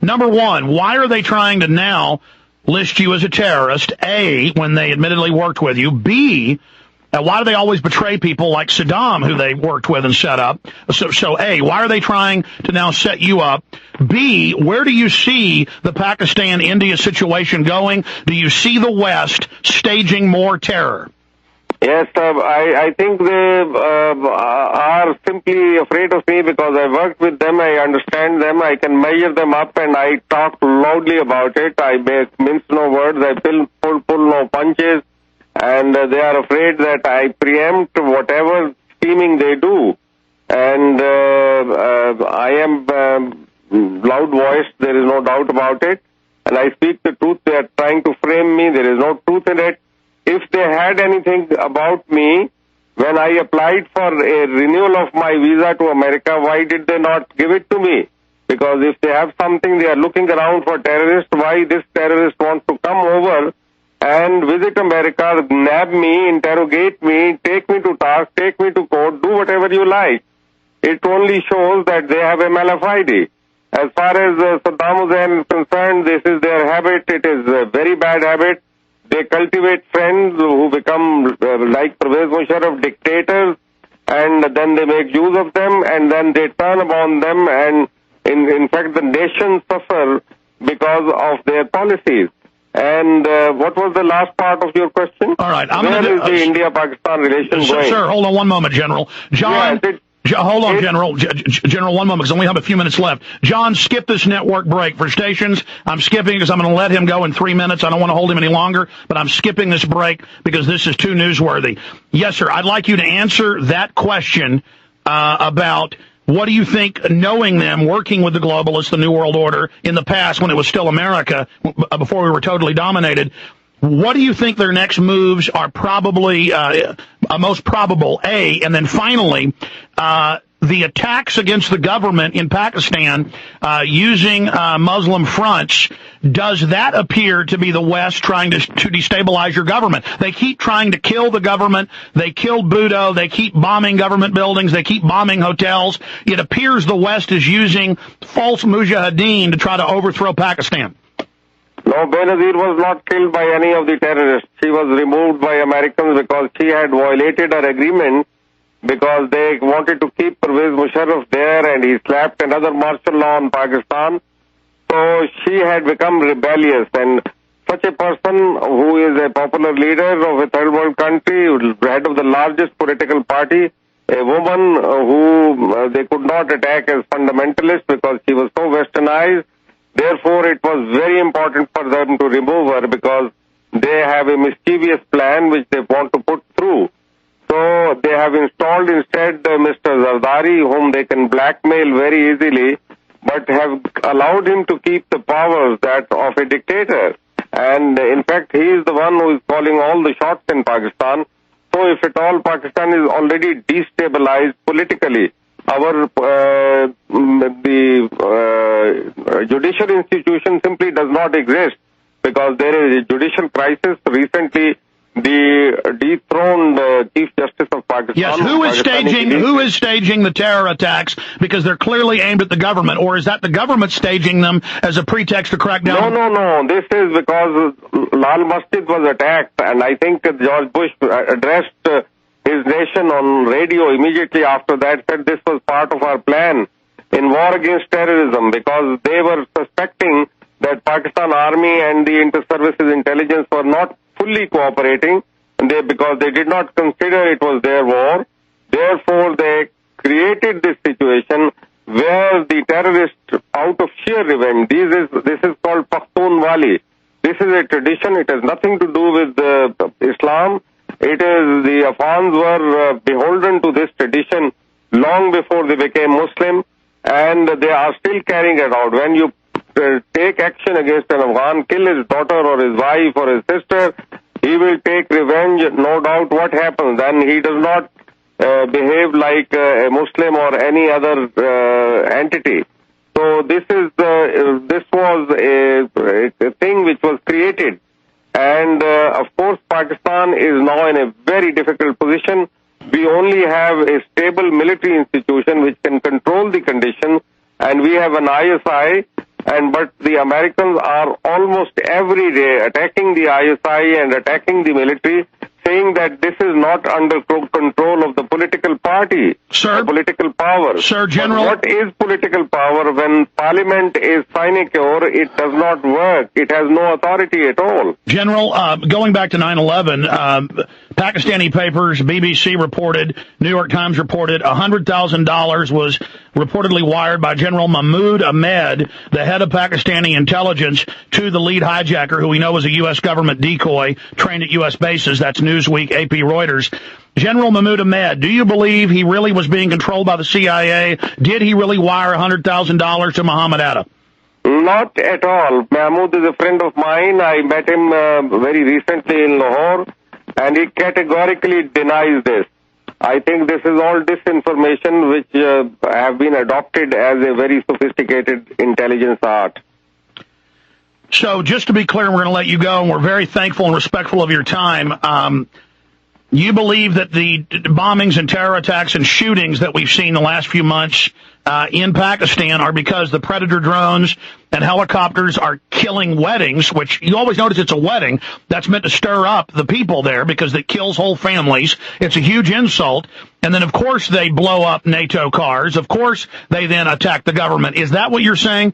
Number one, why are they trying to now list you as a terrorist? A, when they admittedly worked with you. B, why do they always betray people like Saddam, who they worked with and set up? So A, why are they trying to now set you up? B, where do you see the Pakistan-India situation going? Do you see the West staging more terror? Yes, I think they are simply afraid of me because I worked with them, I understand them, I can measure them up, and I talk loudly about it. I mince no words, I pull no punches, and they are afraid that I preempt whatever scheming they do. And I am loud-voiced, there is no doubt about it, and I speak the truth. They are trying to frame me, there is no truth in it. If they had anything about me, when I applied for a renewal of my visa to America, why did they not give it to me? Because if they have something, they are looking around for terrorists. Why this terrorist wants to come over and visit America, nab me, interrogate me, take me to task, take me to court, do whatever you like. It only shows that they have a malafide. As far as Saddam Hussein is concerned, this is their habit. It is a very bad habit. They cultivate friends who become like Pervez Musharraf, dictators, and then they make use of them, and then they turn upon them, and in fact the nations suffer because of their policies. And what was the last part of your question? All right. Where is the India-Pakistan relation going? Sir, hold on one moment, General. John... Yes, hold on, General. General, one moment, because I only have a few minutes left. John, skip this network break for stations. I'm skipping because I'm going to let him go in 3 minutes. I don't want to hold him any longer, but I'm skipping this break because this is too newsworthy. Yes, sir. I'd like you to answer that question about what do you think, knowing them, working with the globalists, the New World Order, in the past when it was still America, before we were totally dominated. What do you think their next moves are probably most probable, A, and then finally, the attacks against the government in Pakistan using Muslim fronts, does that appear to be the West trying to destabilize your government? They keep trying to kill the government. They killed Bhutto. They keep bombing government buildings. They keep bombing hotels. It appears the West is using false mujahideen to try to overthrow Pakistan. No, Benazir was not killed by any of the terrorists. She was removed by Americans because she had violated her agreement because they wanted to keep Pervez Musharraf there, and he slapped another martial law on Pakistan. So she had become rebellious, and such a person who is a popular leader of a third world country, head of the largest political party, a woman who they could not attack as fundamentalist because she was so westernized. Therefore, it was very important for them to remove her because they have a mischievous plan which they want to put through. So they have installed instead Mr. Zardari, whom they can blackmail very easily, but have allowed him to keep the powers that of a dictator. And in fact, he is the one who is calling all the shots in Pakistan. So if at all Pakistan is already destabilized politically, our judicial institution simply does not exist because there is a judicial crisis. Recently, the dethroned Chief Justice of Pakistan. Yes, who is staging the terror attacks? Because they're clearly aimed at the government, or is that the government staging them as a pretext to crack down? No. This is because Lal Masjid was attacked, and I think George Bush addressed his nation on radio immediately after that, said this was part of our plan in war against terrorism, because they were suspecting that Pakistan Army and the inter-services intelligence were not fully cooperating because they did not consider it was their war. Therefore, they created this situation where the terrorists, out of sheer revenge, this is called Pakhtunwali. This is a tradition. It has nothing to do with Islam. It is the Afghans were beholden to this tradition long before they became Muslim, and they are still carrying it out. When you take action against an Afghan, kill his daughter or his wife or his sister, he will take revenge, no doubt. What happens? Then he does not behave like a Muslim or any other entity. So this was a thing which was created. And of course, Pakistan is now in a very difficult position. We only have a stable military institution which can control the condition, and we have an ISI but the Americans are almost every day attacking the ISI and attacking the military, saying that this is not under control of the political party, Sir, political power. Sir, General. But what is political power? When Parliament is sinecure, it does not work. It has no authority at all. General, going back to 9/11, Pakistani papers, BBC reported, New York Times reported, $100,000 was reportedly wired by General Mahmoud Ahmed, the head of Pakistani intelligence, to the lead hijacker, who we know was a U.S. government decoy trained at U.S. bases. That's Newsweek, AP, Reuters. General Mahmoud Ahmed, do you believe he really was being controlled by the CIA? Did he really wire $100,000 to Muhammad Atta? Not at all. Mahmoud is a friend of mine. I met him very recently in Lahore, and he categorically denies this. I think this is all disinformation which have been adopted as a very sophisticated intelligence art. So just to be clear, we're going to let you go, and we're very thankful and respectful of your time. You believe that the bombings and terror attacks and shootings that we've seen the last few months in Pakistan are because the Predator drones and helicopters are killing weddings, which you always notice it's a wedding. That's meant to stir up the people there because it kills whole families. It's a huge insult. And then, of course, they blow up NATO cars. Of course, they then attack the government. Is that what you're saying?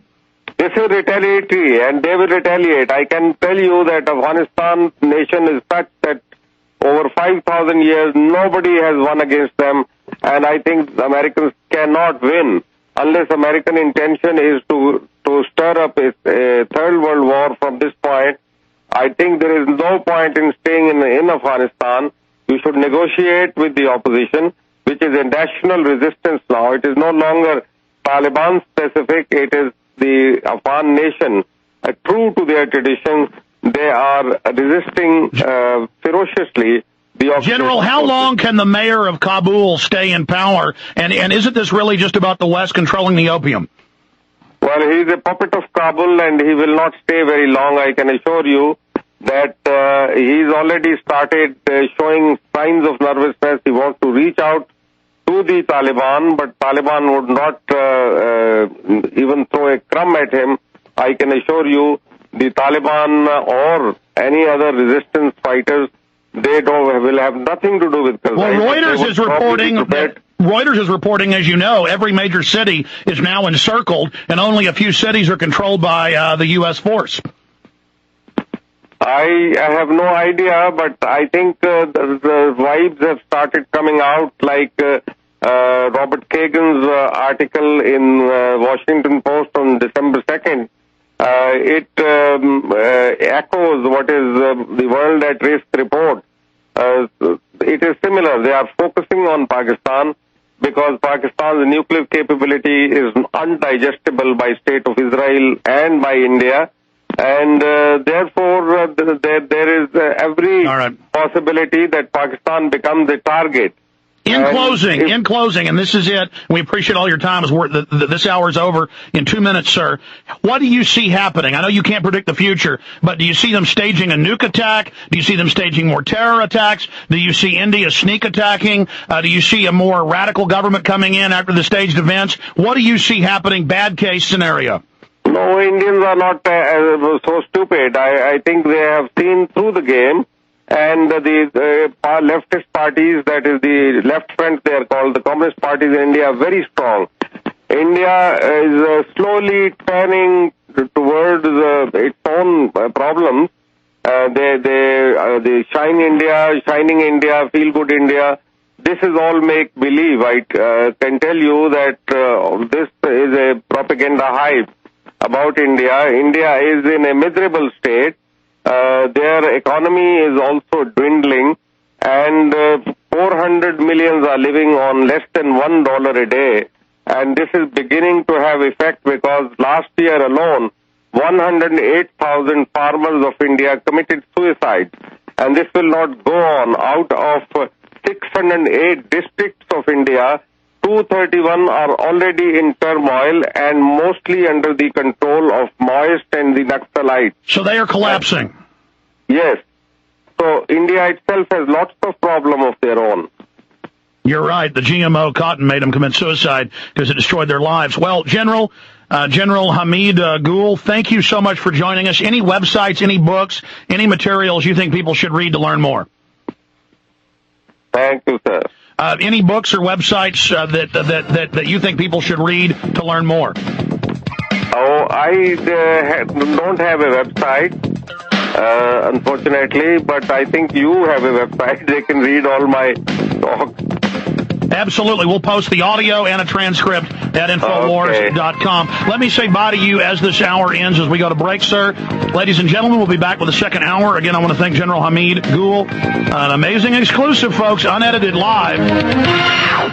This is retaliatory, and they will retaliate. I can tell you that Afghanistan nation is such that over 5,000 years, nobody has won against them, and I think the Americans cannot win unless American intention is to stir up a third world war from this point. I think there is no point in staying in Afghanistan. You should negotiate with the opposition, which is a national resistance now. It is no longer Taliban specific. It is the Afghan nation, true to their traditions. They are resisting ferociously. General, how long can the mayor of Kabul stay in power? And isn't this really just about the West controlling the opium? Well, he is a puppet of Kabul, and he will not stay very long. I can assure you that he's already started showing signs of nervousness. He wants to reach out to the Taliban, but Taliban would not even throw a crumb at him. I can assure you the Taliban or any other resistance fighters, they will have nothing to do with Karzai. Well, Reuters is reporting, as you know, every major city is now encircled, and only a few cities are controlled by the U.S. force. I have no idea, but I think the vibes have started coming out, like Robert Kagan's article in Washington Post on December 2nd. It echoes what is the World at Risk report. It is similar. They are focusing on Pakistan because Pakistan's nuclear capability is undigestible by State of Israel and by India. And therefore, there is every possibility that Pakistan becomes a target. In closing, and this is it. We appreciate all your time. This hour is over in 2 minutes, sir. What do you see happening? I know you can't predict the future, but do you see them staging a nuke attack? Do you see them staging more terror attacks? Do you see India sneak attacking? Do you see a more radical government coming in after the staged events? What do you see happening? Bad case scenario. No, Indians are not so stupid. I think they have seen through the game. And the leftist parties, that is the left front, they are called, the communist parties in India are very strong. India is slowly turning towards its own problems. They shining India, feel good India. This is all make believe. I can tell you that this is a propaganda hype about India. India is in a miserable state. Their economy is also dwindling, and 400 million are living on less than $1 a day. And this is beginning to have effect because last year alone, 108,000 farmers of India committed suicide. And this will not go on. Out of 608 districts of India, 231 are already in turmoil and mostly under the control of Maoist and the Naxalites. So they are collapsing. Yes. So India itself has lots of problems of their own. You're right. The GMO cotton made them commit suicide because it destroyed their lives. Well, General, General Hamid Gul, thank you so much for joining us. Any websites, any books, any materials you think people should read to learn more? Thank you, sir. Any books or websites that you think people should read to learn more? Oh, I don't have a website, unfortunately, but I think you have a website. They can read all my talk. Absolutely. We'll post the audio and a transcript at Infowars.com. Let me say bye to you as this hour ends, as we go to break, sir. Ladies and gentlemen, we'll be back with the second hour. Again, I want to thank General Hamid Gul. An amazing exclusive, folks, unedited live.